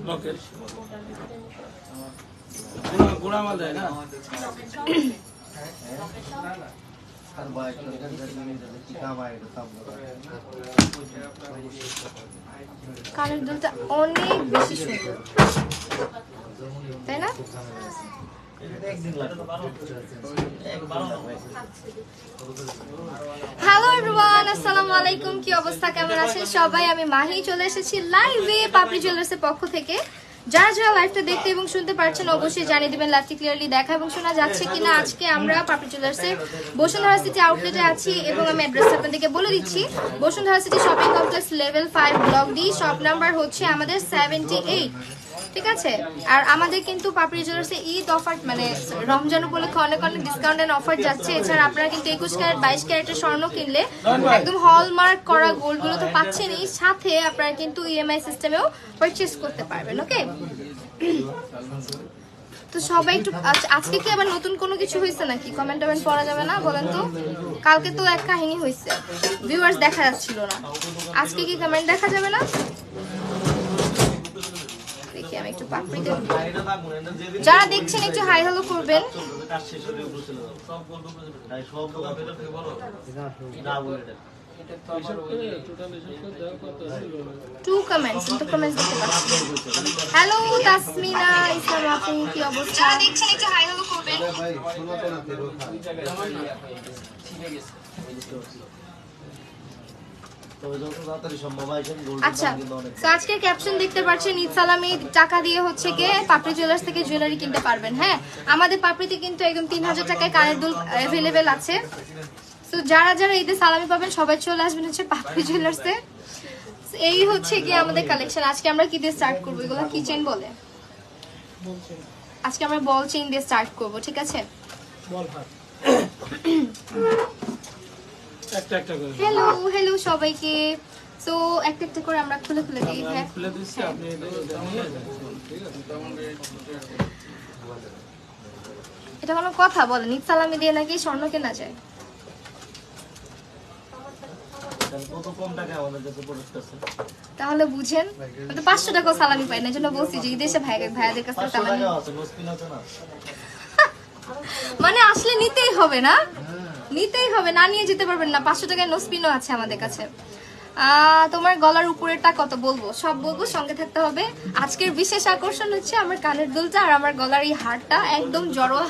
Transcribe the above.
লকেট গোড়া মাল দেয় না কানের দুলটা অনেক বেশি সুন্দর, তাই না? হ্যালো এভরিওয়ান, আসসালামু আলাইকুম। কি অবস্থা, কেমন আছেন সবাই? আমি মাহি চলে এসেছি লাইভে পাপড়ি জুয়েলার্সের পক্ষ থেকে। যারা যারা লাইভটা দেখতে এবং শুনতে পারছেন অবশ্যই জানিয়ে দিবেন লাইভটি ক্লিয়ারলি দেখা এবং শোনা যাচ্ছে কিনা। আজকে আমরা পাপড়ি জুয়েলার্সের বসুন্ধরা সিটি আউটলেটে আছি এবং আমি অ্যাড্রেসটা আপনাদেরকে বলে দিচ্ছি। Bashundhara city shopping complex level 5 block D, shop number হচ্ছে আমাদের 78, ঠিক আছে? আর আমাদের কিন্তু পাপড়ি জুয়েলার্সে ঈদ অফার মানে রমজান উপলক্ষে অনেক অনেক ডিসকাউন্ট এন্ড অফার যাচ্ছে। এছাড়া আপনারা কিন্তু 21 ক্যারেট 22 ক্যারেটের স্বর্ণ কিনলে একদম হলমার্ক করা গোল্ডগুলো তো পাচ্ছেনই, সাথে আপনারা কিন্তু ইএমআই সিস্টেমেও পারচেজ করতে পারবেন। ওকে, তো সবাই একটু আজকে কি আবার নতুন কোনো কিছু হয়েছে নাকি? কমেন্ট টমেন্ট পড়া যাবে না বলেন তো? কালকে তো এক কাহিনী হয়েছে, ভিউয়ার্স দেখা যাচ্ছিল না। আজকে কি কমেন্ট দেখা যাবে না? দেখি আমি একটু পাপড়ি দেব। যারা দেখছেন একটু হাই হ্যালো করবেন। 2 কমেন্টস, কিন্তু কমেন্টস দেখতে পাচ্ছি। হ্যালো তাসমিনা ইসলাম আপু, কি অবস্থা? যারা দেখছেন একটু হাই হ্যালো করবেন। আচ্ছা, তো আজকের ক্যাপশন দেখতে পাচ্ছেন, ঈদ সালামি টাকা দিয়ে হচ্ছে গিয়ে পাপড়ি জুয়েলার্স থেকে জুয়েলারি কিনতে পারবেন। হ্যাঁ, আমাদের পাপড়িতে কিন্তু একদম 3000 টাকায় কানের দুল অ্যাভেলেবেল আছে। তো যারা যারা ঈদে সালামি পাবেন সবাই চলে আসবেন হচ্ছে পাপড়ি জুয়েলার্সে। এই হচ্ছে গিয়ে আমাদের কালেকশন। আজকে আমরা কি দিয়ে স্টার্ট করবো? এগুলো কি চেইন বলে? আজকে আমরা বল চেইন দিয়ে স্টার্ট করব, ঠিক আছে? হ্যালো হ্যালো সবাইকে। সো একটা একটা করে আমরা খুলে খুলে দিই। হ্যাঁ, খুলে দিচ্ছি, আপনি ঠিক আছে? এটা কোনো কথা বলেন? ঈদ সালামি দিয়ে নাকি স্বর্ণ কেনা যায়? তাহলে বুঝেন, আমি 500 টাকাও সালামি পাই না, এই জন্য বলছি যে ঈদে এসে ভাইয়াদের কাছে সালামি মানে আসলে নিতেই হবে না, নিতেই হবে, না নিয়ে যেতে পারবেন না। 500 টাকায় নোসপিনও আছে আমাদের কাছে। তোমার গলার উপরেরটা কত বলবো? সব বলবো, সঙ্গে থাকতে হবে। আজকের বিশেষ আকর্ষণ হচ্ছে আমার কানের দুলটা আর আমার গলার এই হারটা, একদম জড়ো